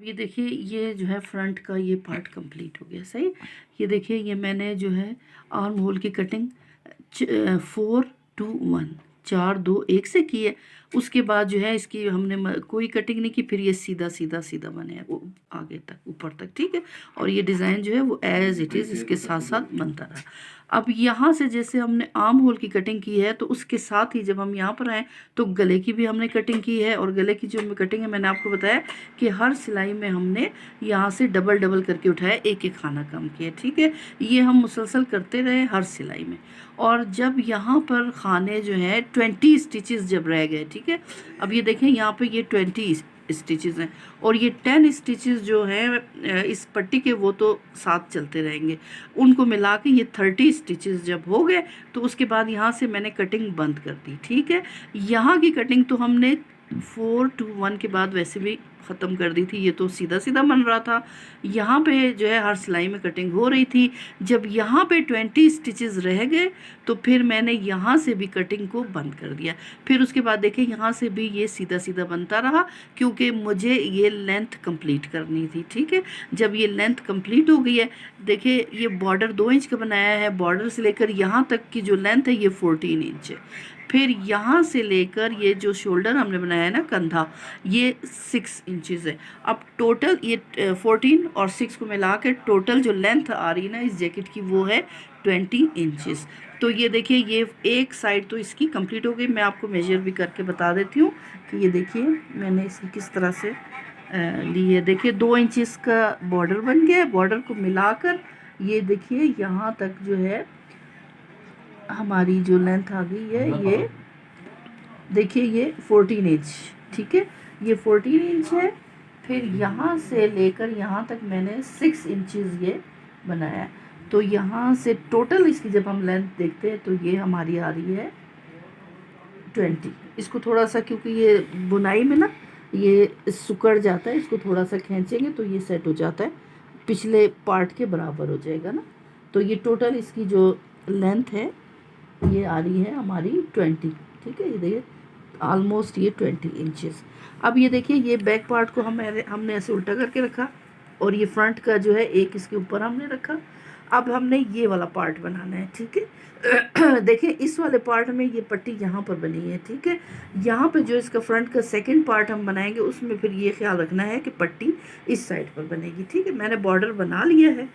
ये देखिए ये जो है फ्रंट का ये पार्ट कंप्लीट हो गया। सही, ये देखिए ये मैंने जो है आर्म होल की कटिंग 4-2-1 4-2-1 से की है। उसके बाद जो है इसकी हमने कोई कटिंग नहीं की, फिर ये सीधा सीधा सीधा बने है वो आगे तक ऊपर तक। ठीक है, और ये डिज़ाइन जो है वो एज इट इज़ इसके साथ साथ बनता रहा। अब यहाँ से जैसे हमने आर्म होल की कटिंग की है तो उसके साथ ही जब हम यहाँ पर आए तो गले की भी हमने कटिंग की है। और गले की जो कटिंग है मैंने आपको बताया कि हर सिलाई में हमने यहाँ से डबल डबल करके उठाया, एक एक खाना कम किया। ठीक है, ये हम मुसलसल करते रहे हर सिलाई में। और जब यहाँ पर खाने जो है 20 स्टिचेस जब रह गए, ठीक है, अब ये देखें यहाँ पे ये 20 स्टिचेस हैं और ये 10 स्टिचेस जो हैं इस पट्टी के वो तो साथ चलते रहेंगे, उनको मिला के ये 30 स्टिचेस जब हो गए तो उसके बाद यहाँ से मैंने कटिंग बंद कर दी। ठीक है, यहाँ की कटिंग तो हमने 4-2-1 के बाद वैसे भी ख़त्म कर दी थी, ये तो सीधा सीधा बन रहा था। यहाँ पे जो है हर सिलाई में कटिंग हो रही थी। जब यहाँ पे 20 स्टिचेस रह गए तो फिर मैंने यहाँ से भी कटिंग को बंद कर दिया। फिर उसके बाद देखें यहाँ से भी ये सीधा सीधा बनता रहा क्योंकि मुझे ये लेंथ कंप्लीट करनी थी। ठीक है, जब ये लेंथ कंप्लीट हो गई है, देखिए ये बॉर्डर 2 इंच का बनाया है, बॉर्डर से लेकर यहाँ तक की जो लेंथ है ये 14 इंच है। फिर यहाँ से लेकर ये जो शोल्डर हमने बनाया है ना कंधा, ये 6 इंचज़ है। अब टोटल ये 14 और 6 को मिला के टोटल जो लेंथ आ रही है ना इस जैकेट की वो है 20 इंचज़। तो ये देखिए ये एक साइड तो इसकी कंप्लीट हो गई। मैं आपको मेजर भी करके बता देती हूँ कि ये देखिए मैंने इसकी किस तरह से ली है। देखिए 2 इंचज़ का बॉर्डर बन गया है। बॉर्डर को मिलाकर ये देखिए यहाँ तक जो है हमारी जो लेंथ आ गई है, ये देखिए ये 14 इंच। ठीक है, ये 14 इंच है। फिर यहाँ से लेकर यहाँ तक मैंने 6 इंचज़ ये बनाया। तो यहाँ से टोटल इसकी जब हम लेंथ देखते हैं तो ये हमारी आ रही है 20। इसको थोड़ा सा, क्योंकि ये बुनाई में ना ये सुकड़ जाता है, इसको थोड़ा सा खींचेंगे तो ये सेट हो जाता है, पिछले पार्ट के बराबर हो जाएगा ना। तो ये टोटल इसकी जो लेंथ है ये आ रही है हमारी 20। ठीक है, ये देखिए ऑलमोस्ट ये 20 इंचेस। अब ये देखिए ये बैक पार्ट को हमने ऐसे उल्टा करके रखा और ये फ्रंट का जो है एक इसके ऊपर हमने रखा। अब हमने ये वाला पार्ट बनाना है। ठीक है, देखिए इस वाले पार्ट में ये पट्टी यहाँ पर बनी है। ठीक है, यहाँ पे जो इसका फ्रंट का सेकंड पार्ट हम बनाएंगे उसमें फिर ये ख्याल रखना है कि पट्टी इस साइड पर बनेगी। ठीक है, मैंने बॉर्डर बना लिया है,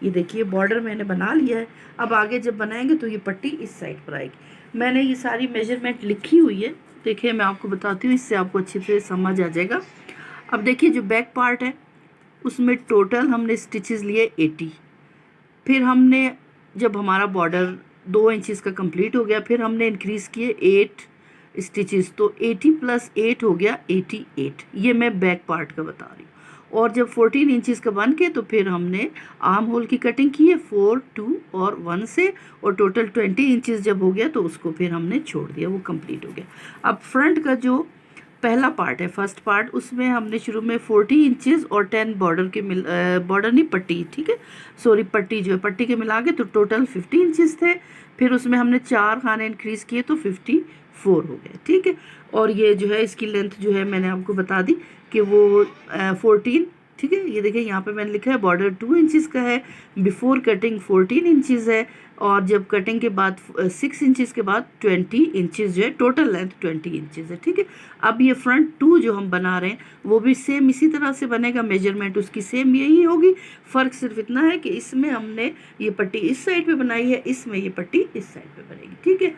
ये देखिए बॉर्डर मैंने बना लिया है। अब आगे जब बनाएंगे तो ये पट्टी इस साइड पर आएगी। मैंने ये सारी मेजरमेंट लिखी हुई है, देखिए मैं आपको बताती हूँ, इससे आपको अच्छे से समझ आ जाएगा। अब देखिए जो बैक पार्ट है उसमें टोटल हमने स्टिचेस लिए 80। फिर हमने जब हमारा बॉर्डर 2 इंचज़ का कंप्लीट हो गया फिर हमने इंक्रीज़ किए 8 स्टिचेस, तो 80 + 8 हो गया 88। ये मैं बैक पार्ट का बता रही हूँ। और जब 14 इंचज़ का बन के तो फिर हमने आर्म होल की कटिंग की है 4, 2 और 1 से, और टोटल 20 इंचज़ जब हो गया तो उसको फिर हमने छोड़ दिया, वो कंप्लीट हो गया। अब फ्रंट का जो पहला पार्ट है, फर्स्ट पार्ट, उसमें हमने शुरू में 40 इंचज़ और 10 बॉर्डर के बॉर्डर नहीं पट्टी, ठीक है सॉरी पट्टी जो है पट्टी के मिला के तो टोटल 50 इंचज़ थे। फिर उसमें हमने 4 खाने इंक्रीज़ किए तो 54 हो गए। ठीक है, और ये जो है इसकी लेंथ जो है मैंने आपको बता दी कि वो 14। ठीक है, ये देखिए यहाँ पे मैंने लिखा है बॉर्डर 2 इंचज़ का है, बिफोर कटिंग 14 इंचज़ है, और जब कटिंग के बाद 6 इंचज़ के बाद 20 इंचज़ जो है, टोटल लेंथ 20 इंचज़ है। ठीक है, अब ये फ्रंट 2 जो हम बना रहे हैं वो भी सेम इसी तरह से बनेगा, मेजरमेंट उसकी सेम यही होगी। फ़र्क सिर्फ इतना है कि इसमें हमने ये पट्टी इस साइड पे बनाई है, इसमें ये पट्टी इस साइड पे बनेगी। ठीक है,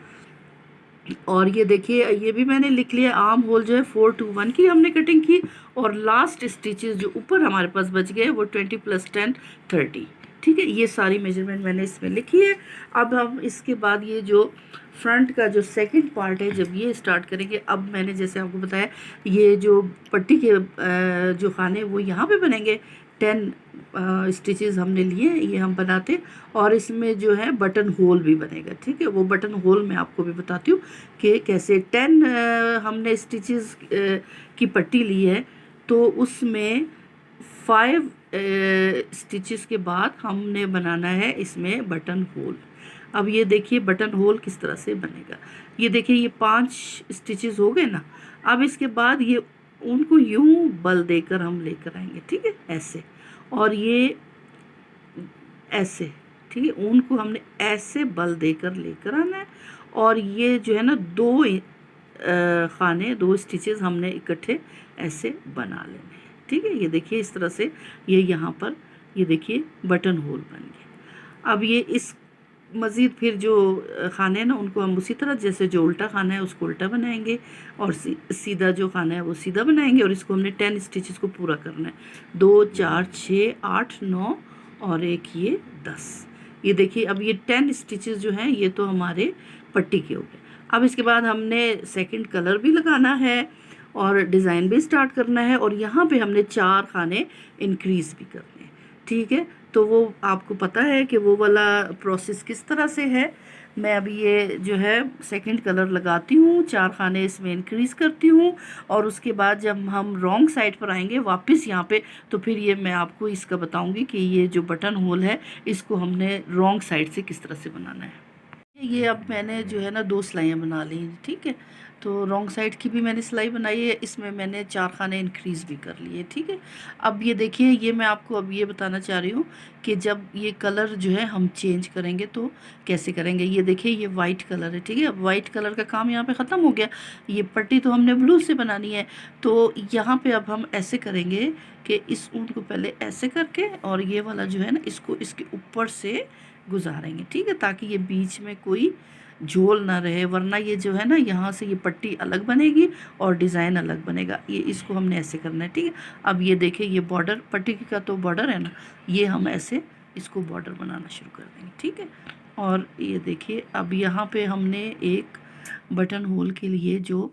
और ये देखिए ये भी मैंने लिख लिया, आर्म होल जो है 4-2-1 की हमने कटिंग की, और लास्ट स्टिचेस जो ऊपर हमारे पास बच गए वो 20 + 10 30। ठीक है, ये सारी मेजरमेंट मैंने इसमें लिखी है। अब हम इसके बाद ये जो फ्रंट का जो सेकंड पार्ट है जब ये स्टार्ट करेंगे, अब मैंने जैसे आपको बताया ये जो पट्टी के जो खाने वो यहाँ पे बनेंगे, 10 स्टिचेस हमने लिए, ये हम बनाते, और इसमें जो है बटन होल भी बनेगा। ठीक है, वो बटन होल मैं आपको भी बताती हूँ कि कैसे। 10 हमने स्टिचेस की पट्टी ली है तो उसमें 5 स्टिचेस के बाद हमने बनाना है इसमें बटन होल। अब ये देखिए बटन होल किस तरह से बनेगा, ये देखिए ये 5 स्टिचेस हो गए ना। अब इसके बाद ये ऊन को यूं बल देकर हम लेकर आएंगे, ठीक है, ऐसे, और ये ऐसे, ठीक है, ऊन को हमने ऐसे बल देकर लेकर आना है। और ये जो है ना दो खाने, दो स्टिचेस हमने इकट्ठे ऐसे बना लेने हैं, ठीक है। ये देखिए इस तरह से ये यहाँ पर ये देखिए बटन होल बन गया। अब ये इस मज़ीद फिर जो खाने हैं ना उनको हम उसी तरह जैसे जो उल्टा खाना है उसको उल्टा बनाएंगे और सीधा जो खाना है वो सीधा बनाएंगे। और इसको हमने 10 स्टिचेस को पूरा करना है, 2 4 6 8 9 और एक ये 10। ये देखिए अब ये 10 स्टिचेस जो हैं ये तो हमारे पट्टी के हो गए। अब इसके बाद हमने सेकंड कलर भी लगाना है और डिज़ाइन भी स्टार्ट करना है और यहाँ पे हमने 4 खाने इंक्रीज़ भी करने हैं, ठीक है। तो वो आपको पता है कि वो वाला प्रोसेस किस तरह से है। मैं अभी ये जो है सेकंड कलर लगाती हूँ, 4 खाने इसमें इंक्रीज़ करती हूँ और उसके बाद जब हम रॉन्ग साइड पर आएंगे वापस यहाँ पे तो फिर ये मैं आपको इसका बताऊँगी कि ये जो बटन होल है इसको हमने रॉन्ग साइड से किस तरह से बनाना है। ये अब मैंने जो है ना 2 सिलाइयाँ बना ली, ठीक है। तो रॉन्ग साइड की भी मैंने सिलाई बनाई है, इसमें मैंने 4 खाने इंक्रीज़ भी कर लिए, ठीक है। अब ये देखिए ये मैं आपको अब ये बताना चाह रही हूँ कि जब ये कलर जो है हम चेंज करेंगे तो कैसे करेंगे। ये देखिए ये वाइट कलर है, ठीक है। अब वाइट कलर का काम यहाँ पे ख़त्म हो गया। ये पट्टी तो हमने ब्लू से बनानी है, तो यहाँ पे अब हम ऐसे करेंगे कि इस ऊन को पहले ऐसे करके और ये वाला जो है ना इसको इसके ऊपर से गुजारेंगे, ठीक है, ताकि ये बीच में कोई झोल ना रहे, वरना ये जो है ना यहाँ से ये पट्टी अलग बनेगी और डिज़ाइन अलग बनेगा। ये इसको हमने ऐसे करना है, ठीक है। अब ये देखिए ये बॉर्डर पट्टी का तो बॉर्डर है ना, ये हम ऐसे इसको बॉर्डर बनाना शुरू कर देंगे, ठीक है। और ये देखिए अब यहाँ पे हमने एक बटन होल के लिए जो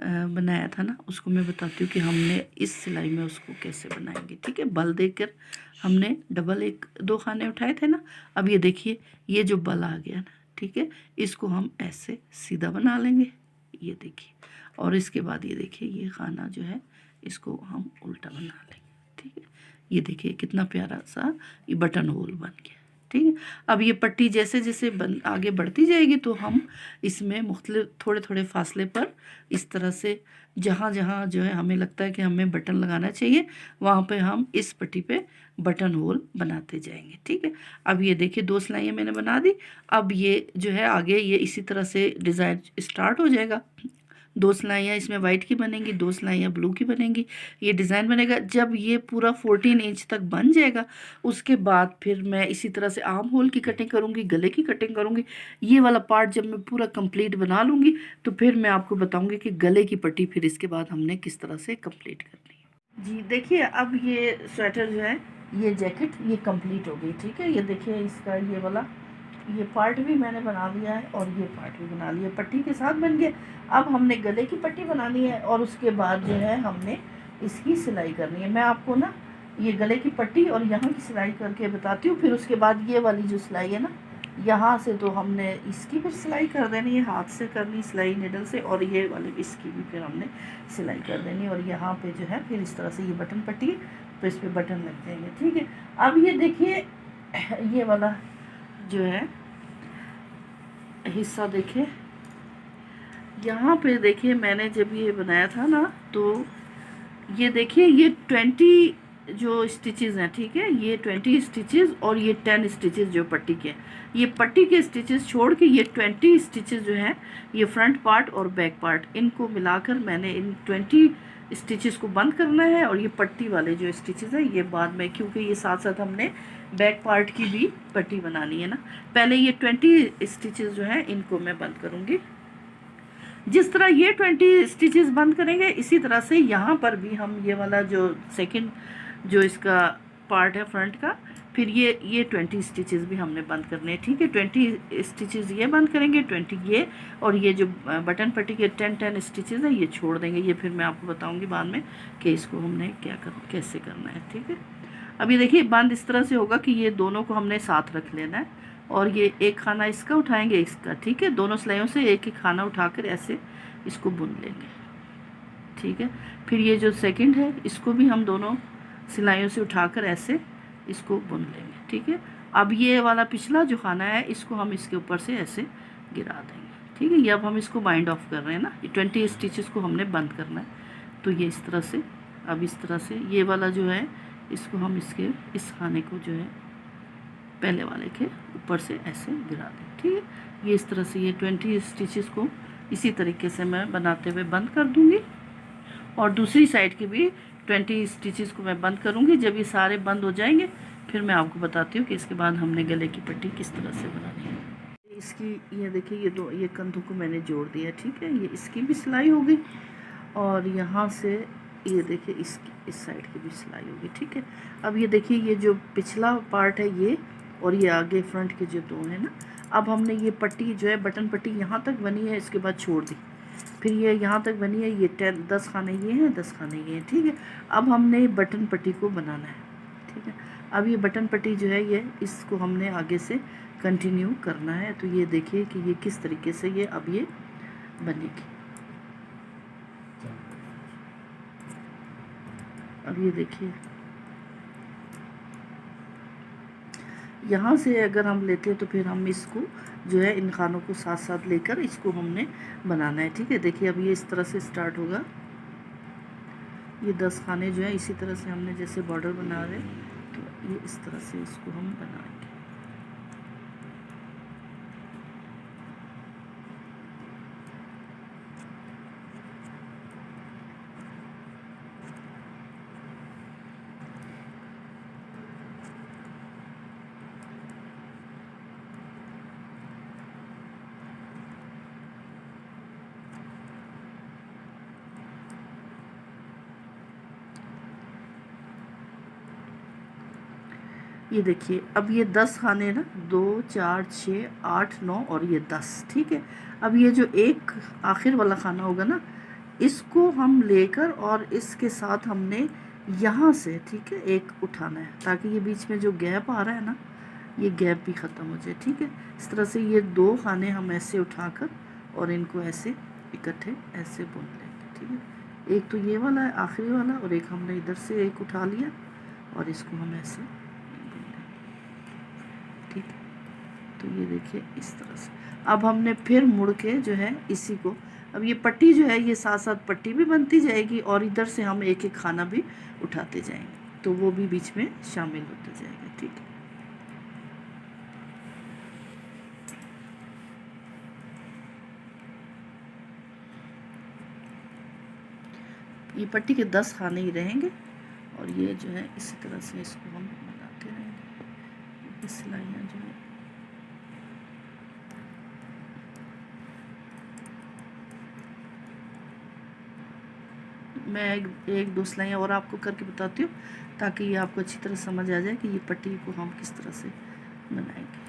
बनाया था ना उसको मैं बताती हूँ कि हमने इस सिलाई में उसको कैसे बनाएंगे, ठीक है। बल देकर हमने डबल 1 2 खाने उठाए थे ना। अब ये देखिए ये जो बल आ गया ना, ठीक है, इसको हम ऐसे सीधा बना लेंगे, ये देखिए। और इसके बाद ये देखिए ये खाना जो है इसको हम उल्टा बना लेंगे, ठीक है। ये देखिए कितना प्यारा सा ये बटन होल बन गया, ठीक है। अब ये पट्टी जैसे जैसे आगे बढ़ती जाएगी तो हम इसमें मुख्तलिफ थोड़े थोड़े फासले पर इस तरह से जहाँ जहाँ जो है हमें लगता है कि हमें बटन लगाना चाहिए वहाँ पे हम इस पट्टी पे बटन होल बनाते जाएंगे, ठीक है। अब ये देखिए 2 सिलाइयाँ मैंने बना दी। अब ये जो है आगे ये इसी तरह से डिज़ाइन स्टार्ट हो जाएगा। 2 सिलाइयाँ इसमें वाइट की बनेंगी, 2 सिलाइयाँ ब्लू की बनेंगी, ये डिज़ाइन बनेगा। जब ये पूरा 14 इंच तक बन जाएगा उसके बाद फिर मैं इसी तरह से आर्म होल की कटिंग करूँगी, गले की कटिंग करूँगी। ये वाला पार्ट जब मैं पूरा कंप्लीट बना लूँगी तो फिर मैं आपको बताऊँगी कि गले की पट्टी फिर इसके बाद हमने किस तरह से कंप्लीट करनी है। जी देखिए अब ये स्वेटर जो है ये जैकेट ये कंप्लीट हो गई, ठीक है। ये देखिए इसका ये वाला ये पार्ट भी मैंने बना लिया है और ये पार्ट भी बना लिया, पट्टी के साथ बन गया। अब हमने गले की पट्टी बनानी है और उसके बाद जो है हमने इसकी सिलाई करनी है। मैं आपको ना ये गले की पट्टी और यहाँ की सिलाई करके बताती हूँ। फिर उसके बाद ये वाली जो सिलाई है ना यहाँ से तो हमने इसकी फिर सिलाई कर देनी है, हाथ से करनी सिलाई निडल से, और ये वाली इसकी भी फिर हमने सिलाई कर देनी है। और यहाँ पे जो है फिर इस तरह से ये बटन पट्टी तो इस पर बटन लग जाएंगे, ठीक है। अब ये देखिए ये वाला जो है हिस्सा देखिए यहाँ पे देखिए मैंने जब ये बनाया था ना तो ये देखिए ये 20 जो स्टिचेस हैं, ठीक है, ये 20 स्टिचेस और ये 10 स्टिचेस जो पट्टी के, ये पट्टी के स्टिचेस छोड़ के ये 20 स्टिचेस जो हैं ये फ्रंट पार्ट और बैक पार्ट इनको मिलाकर मैंने इन 20 स्टिचेस को बंद करना है। और ये पट्टी वाले जो स्टिचेस हैं ये बाद में, क्योंकि ये साथ साथ हमने बैक पार्ट की भी पट्टी बनानी है ना। पहले ये 20 स्टिचेस जो हैं इनको मैं बंद करूँगी। जिस तरह ये 20 स्टिचेस बंद करेंगे इसी तरह से यहाँ पर भी हम ये वाला जो सेकंड जो इसका पार्ट है फ्रंट का, फिर ये 20 स्टिचेस भी हमने बंद करने हैं, ठीक है। 20 स्टिचेस ये बंद करेंगे, 20 ये, और ये जो बटन पट्टी के 10 स्टिचेस है ये छोड़ देंगे। ये फिर मैं आपको बताऊंगी बाद में कि इसको हमने कैसे करना है, ठीक है। अभी देखिए बंद इस तरह से होगा कि ये दोनों को हमने साथ रख लेना है और ये एक खाना इसका उठाएंगे इसका, ठीक है। दोनों सिलाइयों से एक एक खाना उठाकर ऐसे इसको बुन लेंगे, ठीक है। फिर ये जो सेकंड है इसको भी हम दोनों सिलाइयों से उठाकर ऐसे इसको बुन लेंगे, ठीक है। अब ये वाला पिछला जो खाना है इसको हम इसके ऊपर से ऐसे गिरा देंगे, ठीक है। ये अब हम इसको बाइंड ऑफ कर रहे हैं ना, ये 20 स्टिचेस को हमने बंद करना है, तो ये इस तरह से, अब इस तरह से ये वाला जो है इसको हम इसके इस खाने को जो है पहले वाले के ऊपर से ऐसे गिरा दें, ठीक है। ये इस तरह से ये 20 स्टिचेस को इसी तरीके से मैं बनाते हुए बंद कर दूँगी और दूसरी साइड के भी 20 स्टिचेस को मैं बंद करूँगी। जब ये सारे बंद हो जाएंगे फिर मैं आपको बताती हूँ कि इसके बाद हमने गले की पट्टी किस तरह से बनानी है। इसकी ये देखिए ये कंधों को मैंने जोड़ दिया, ठीक है। ये इसकी भी सिलाई होगी और यहाँ से ये देखिए इसकी इस साइड की भी सिलाई होगी, ठीक है। अब ये देखिए ये जो पिछला पार्ट है ये और ये आगे फ्रंट के जो दो है ना, अब हमने ये पट्टी जो है बटन पट्टी यहाँ तक बनी है, इसके बाद छोड़ दी, फिर ये यहाँ तक बनी है, ये 10 खाने ये हैं, 10 खाने ये हैं, ठीक है। अब हमने बटन पट्टी को बनाना है, ठीक है। अब ये बटन पट्टी जो है ये इसको हमने आगे से कंटिन्यू करना है। तो ये देखिए कि ये किस तरीके से ये अब ये बनेगी। अब ये देखिए यहाँ से अगर हम लेते हैं तो फिर हम इसको जो है इन खानों को साथ साथ लेकर इसको हमने बनाना है, ठीक है। देखिए अब ये इस तरह से स्टार्ट होगा, ये 10 खाने जो है इसी तरह से हमने जैसे बॉर्डर बना रहे तो ये इस तरह से इसको हम बनाएंगे। ये देखिए अब ये 10 खाने ना, 2 4 6 8 9 और ये 10, ठीक है। अब ये जो एक आखिर वाला खाना होगा ना, इसको हम लेकर और इसके साथ हमने यहाँ से, ठीक है, एक उठाना है ताकि ये बीच में जो गैप आ रहा है ना, ये गैप भी ख़त्म हो जाए, ठीक है। इस तरह से ये 2 खाने हम ऐसे उठाकर और इनको ऐसे इकट्ठे ऐसे बुन लेंगे, ठीक है। एक तो ये वाला है आखिरी वाला और एक हमने इधर से एक उठा लिया और इसको हम ऐसे, ठीक है। तो ये देखिए इस तरह से अब हमने फिर मुड़ के जो है इसी को, अब ये पट्टी जो है ये साथ साथ पट्टी भी बनती जाएगी और इधर से हम एक एक खाना भी उठाते जाएंगे, तो वो भी बीच में शामिल होते जाएंगे, ठीक है। ये पट्टी के 10 खाने ही रहेंगे और ये जो है इसी तरह से इसको हम बनाते रहेंगे। सिलाइयाँ जो है मैं एक दो सिलाइयाँ और आपको करके बताती हूँ ताकि ये आपको अच्छी तरह समझ आ जाए कि ये पट्टी को हम किस तरह से बनाएंगे।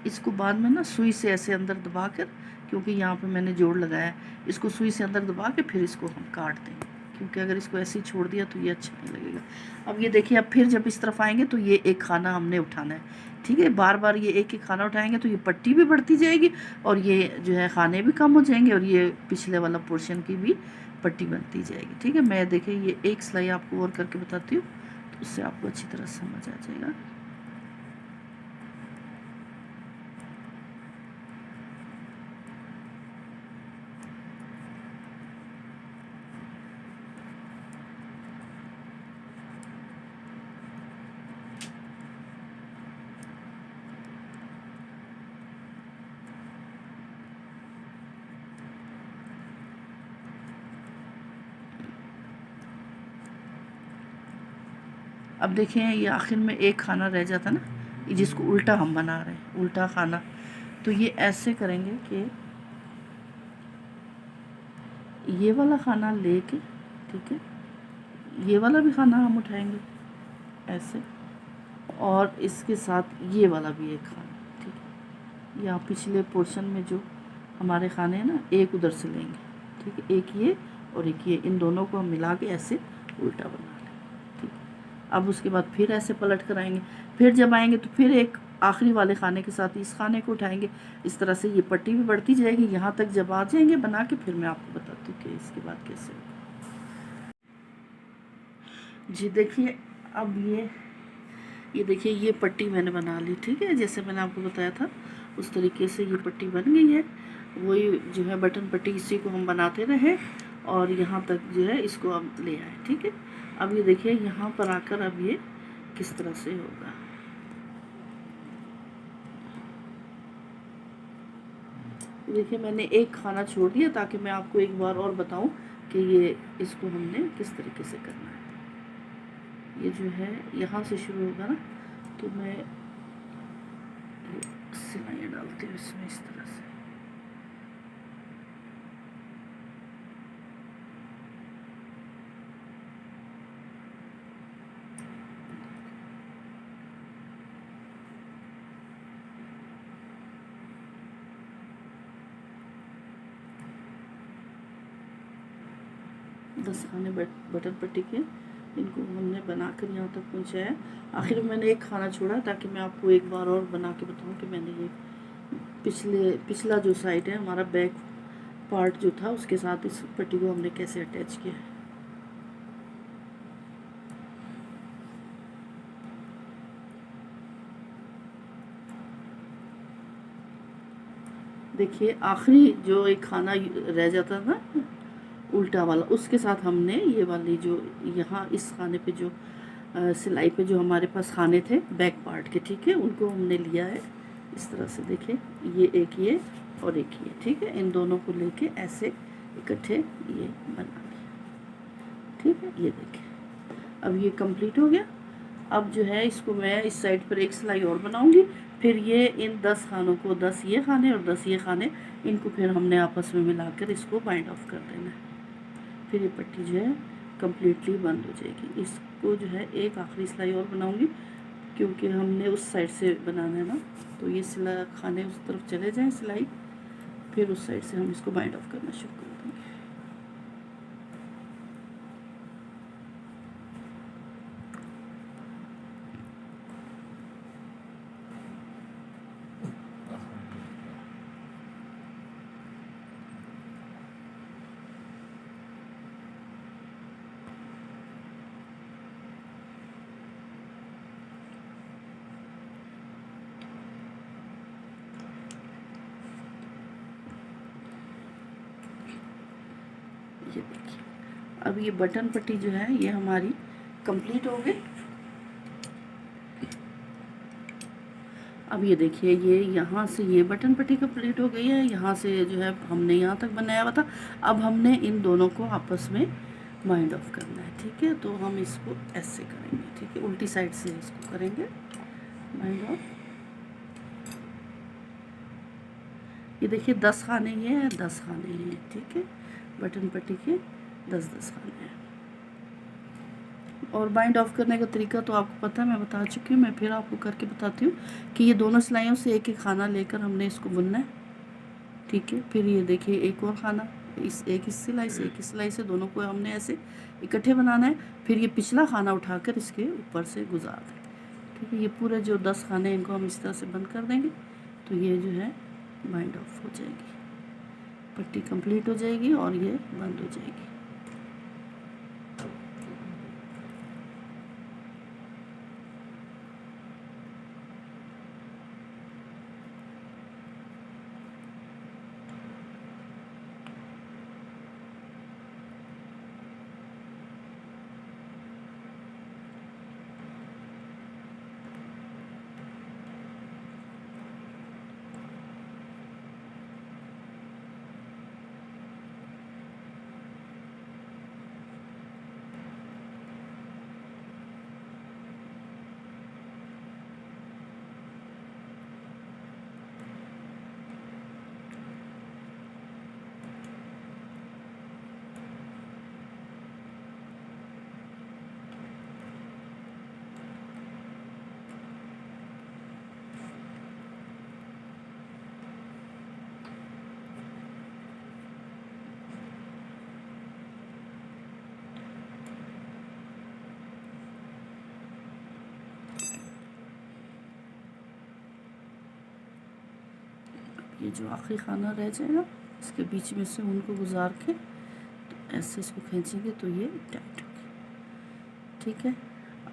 इसको बाद में ना सुई से ऐसे अंदर दबा कर, क्योंकि यहाँ पे मैंने जोड़ लगाया है, इसको सुई से अंदर दबा के फिर इसको हम काट देंगे, क्योंकि अगर इसको ऐसे ही छोड़ दिया तो ये अच्छा नहीं लगेगा। अब ये देखिए अब फिर जब इस तरफ आएंगे तो ये एक खाना हमने उठाना है, ठीक है। बार बार ये एक एक खाना उठाएंगे तो ये पट्टी भी बढ़ती जाएगी और ये जो है खाने भी कम हो जाएंगे और ये पिछले वाला पोर्शन की भी पट्टी बनती जाएगी, ठीक है। मैं देखिए ये एक सिलाई आपको और करके बताती हूँ तो उससे आपको अच्छी तरह समझ आ जाएगा। अब देखें ये आखिर में एक खाना रह जाता ना, जिसको उल्टा हम बना रहे हैं, उल्टा खाना, तो ये ऐसे करेंगे कि ये वाला खाना लेके, ठीक है, ये वाला भी खाना हम उठाएंगे ऐसे और इसके साथ ये वाला भी एक खाना, ठीक है। यहाँ पिछले पोर्शन में जो हमारे खाने हैं ना, एक उधर से लेंगे, ठीक है, एक ये और एक ये, इन दोनों को हम मिला के ऐसे उल्टा बना लें, ठीक अब उसके बाद फिर ऐसे पलट कर आएंगे, फिर जब आएंगे तो फिर एक आखिरी वाले खाने के साथ इस खाने को उठाएंगे। इस तरह से ये पट्टी भी बढ़ती जाएगी, यहाँ तक जब आ जाएंगे बना के फिर मैं आपको बताती हूँ कि इसके बाद कैसे होगा। जी देखिए, अब ये देखिए ये पट्टी मैंने बना ली, ठीक है, जैसे मैंने आपको बताया था उस तरीके से ये पट्टी बन गई है। वही जो है बटन पट्टी, इसी को हम बनाते रहे और यहाँ तक जो है इसको अब ले आए, ठीक है। अब ये देखिए यहाँ पर आकर अब ये किस तरह से होगा। देखिए मैंने एक खाना छोड़ दिया ताकि मैं आपको एक बार और बताऊं कि ये इसको हमने किस तरीके से करना है। ये जो है यहाँ से शुरू होगा ना, तो मैं सिलाइयाँ डालती हूँ इसमें इस तरह से। दस खाने बटन पट्टी के इनको हमने बनाकर यहाँ तक पहुँचाया। आखिर में मैंने एक खाना छोड़ा ताकि मैं आपको एक बार और बना के बताऊँ कि मैंने ये पिछला जो साइड है हमारा बैक पार्ट जो था उसके साथ इस पट्टी को हमने कैसे अटैच किया है। देखिए आखिरी जो एक खाना रह जाता था उल्टा वाला, उसके साथ हमने ये वाली जो यहाँ इस खाने पे जो सिलाई पे जो हमारे पास खाने थे बैक पार्ट के, ठीक है, उनको हमने लिया है इस तरह से। देखिए ये एक ये और एक ये, ठीक है, इन दोनों को लेके ऐसे इकट्ठे ये बना लिया, ठीक है। ये देखिए अब ये कंप्लीट हो गया। अब जो है इसको मैं इस साइड पर एक सिलाई और बनाऊंगी, फिर ये इन 10 खानों को 10 ये खाने और 10 ये खाने, इनको फिर हमने आपस में मिलाकर इसको बाइंड ऑफ कर देना है। फिर ये पट्टी जो है कम्प्लीटली बंद हो जाएगी। इसको जो है एक आखिरी सिलाई और बनाऊंगी क्योंकि हमने उस साइड से बनाना है ना, तो ये सिलाई खाने उस तरफ चले जाएं सिलाई, फिर उस साइड से हम इसको बाइंड ऑफ करना शुरू कर देंगे। ये देखिए अब ये बटन पट्टी जो है ये हमारी कंप्लीट हो गई। अब ये देखिए ये यहाँ से ये बटन पट्टी कंप्लीट हो गई है, यहाँ से जो है हमने यहाँ तक बनाया हुआ था। अब हमने इन दोनों को आपस में बाइंड ऑफ करना है, ठीक है, तो हम इसको ऐसे करेंगे, ठीक है, उल्टी साइड से इसको करेंगे बाइंड ऑफ। ये देखिए 10 खाने ये हैं, 10 खाने ये हैं, ठीक है, बटन पट्टी के 10-10 खाने हैं। और बाइंड ऑफ करने का तरीका तो आपको पता है, मैं बता चुकी हूँ, मैं फिर आपको करके बताती हूँ कि ये दोनों सिलाइयों से एक एक खाना लेकर हमने इसको बुनना है, ठीक है। फिर ये देखिए एक और खाना इस सिलाई से एक सिलाई से दोनों को हमने ऐसे इकट्ठे बनाना है। फिर ये पिछला खाना उठाकर इसके ऊपर से गुजार दें, ठीक है। ये पूरे जो 10 खाने इनको हम इस तरह से बंद कर देंगे, तो ये जो है बाइंड ऑफ हो जाएगी, पट्टी कंप्लीट हो जाएगी और ये बंद हो जाएगी। ये जो आखिरी खाना रह जाएगा इसके बीच में से ऊन को गुजार के तो ऐसे इसको खींचेंगे तो ये टाइट हो गया। ठीक है,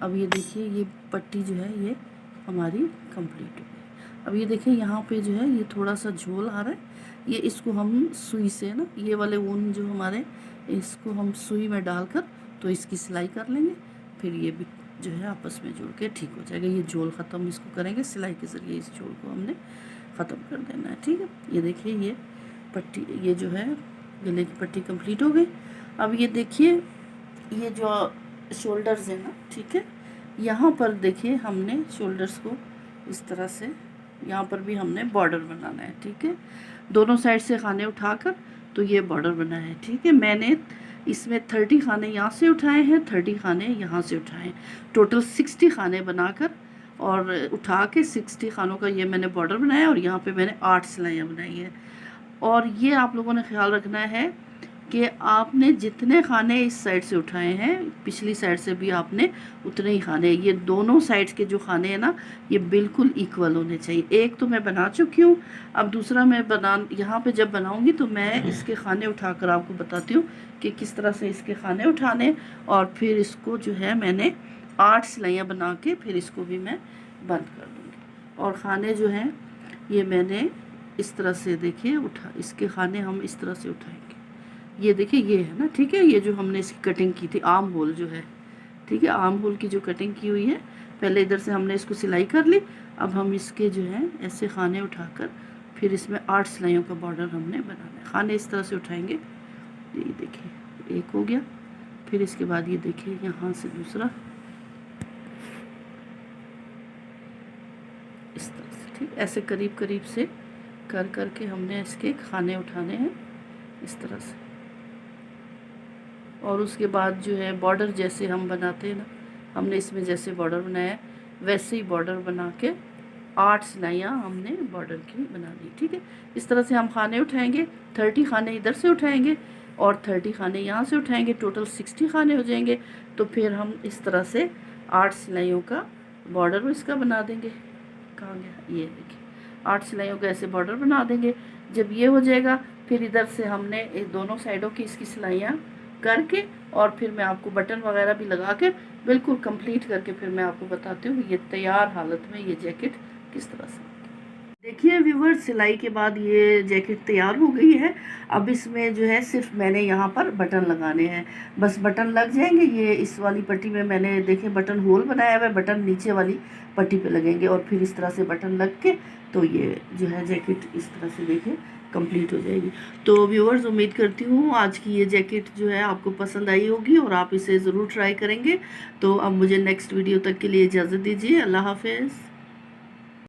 अब ये देखिए ये पट्टी जो है ये हमारी कंप्लीट हो गई। अब ये देखिए यहाँ पे जो है ये थोड़ा सा झोल आ रहा है, ये इसको हम सुई से ना, ये वाले ऊन जो हमारे, इसको हम सुई में डालकर तो इसकी सिलाई कर लेंगे, फिर ये भी जो है आपस में जुड़ के ठीक हो जाएगा। ये झोल ख़त्म इसको करेंगे सिलाई के ज़रिए, इस झोल को हमने ख़त्म कर देना है। ठीक है, ये देखिए ये पट्टी, ये जो है गले की पट्टी कंप्लीट हो गई। अब ये देखिए ये जो शोल्डर्स है ना, ठीक है, यहाँ पर देखिए हमने शोल्डर्स को इस तरह से, यहाँ पर भी हमने बॉर्डर बनाना है। ठीक है, दोनों साइड से खाने उठाकर तो ये बॉर्डर बना है। ठीक है, मैंने इसमें 30 खाने यहाँ से उठाए हैं, 30 खाने यहाँ से उठाए हैं, टोटल 60 खाने बनाकर और उठा के 60 खानों का ये मैंने बॉर्डर बनाया और यहाँ पे मैंने 8 सिलाइयाँ बनाई हैं। और ये आप लोगों ने ख्याल रखना है कि आपने जितने खाने इस साइड से उठाए हैं पिछली साइड से भी आपने उतने ही खाने, ये दोनों साइड्स के जो खाने हैं ना ये बिल्कुल इक्वल होने चाहिए। एक तो मैं बना चुकी हूँ, अब दूसरा मैं यहाँ पे जब बनाऊँगी तो मैं इसके खाने उठाकर आपको बताती हूँ कि किस तरह से इसके खाने उठाने, और फिर इसको जो है मैंने 8 सिलाइयाँ बना के फिर इसको भी मैं बंद कर दूँगी। और खाने जो हैं ये मैंने इस तरह से देखिए इसके खाने हम इस तरह से उठाएंगे। ये देखिए ये है ना, ठीक है, ये जो हमने इसकी कटिंग की थी आर्म होल जो है, ठीक है, आर्म होल की जो कटिंग की हुई है, पहले इधर से हमने इसको सिलाई कर ली। अब हम इसके जो है ऐसे खाने उठाकर फिर इसमें 8 सिलाइयों का बॉर्डर हमने बनाना है। खाने इस तरह से उठाएंगे, ये देखिए एक हो गया, फिर इसके बाद ये देखिए यहाँ से दूसरा इस तरह से, ठीक, ऐसे करीब करीब से कर करके हमने इसके खाने उठाने हैं इस तरह से। और उसके बाद जो है बॉर्डर जैसे हम बनाते हैं ना, हमने इसमें जैसे बॉर्डर बनाया वैसे ही बॉर्डर बना के 8 सिलाइयाँ हमने बॉर्डर की बना दी। ठीक है, इस तरह से हम खाने उठाएंगे, 30 खाने इधर से उठाएंगे और 30 खाने यहाँ से उठाएंगे, टोटल 60 खाने हो जाएंगे। तो फिर हम इस तरह से 8 सिलाइयों का बॉर्डर इसका बना देंगे। कहाँ गया, ये देखिए 8 सिलाइयों का ऐसे बॉर्डर बना देंगे। जब ये हो जाएगा फिर इधर से हमने दोनों साइडों की इसकी सिलाइयाँ करके और फिर मैं आपको बटन वगैरह भी लगा के बिल्कुल कंप्लीट करके फिर मैं आपको बताती हूँ ये तैयार हालत में ये जैकेट किस तरह से। देखिए व्यूअर्स, सिलाई के बाद ये जैकेट तैयार हो गई है। अब इसमें जो है सिर्फ मैंने यहाँ पर बटन लगाने हैं, बस बटन लग जाएंगे। ये इस वाली पट्टी में मैंने देखे बटन होल बनाया हुआ है, बटन नीचे वाली पट्टी पे लगेंगे और फिर इस तरह से बटन लग के तो ये जो है जैकेट इस तरह से देखिए कंप्लीट हो जाएगी। तो व्यूअर्स, उम्मीद करती हूँ आज की ये जैकेट जो है आपको पसंद आई होगी और आप इसे ज़रूर ट्राई करेंगे। तो अब मुझे नेक्स्ट वीडियो तक के लिए इजाज़त दीजिए। अल्लाह हाफिज़।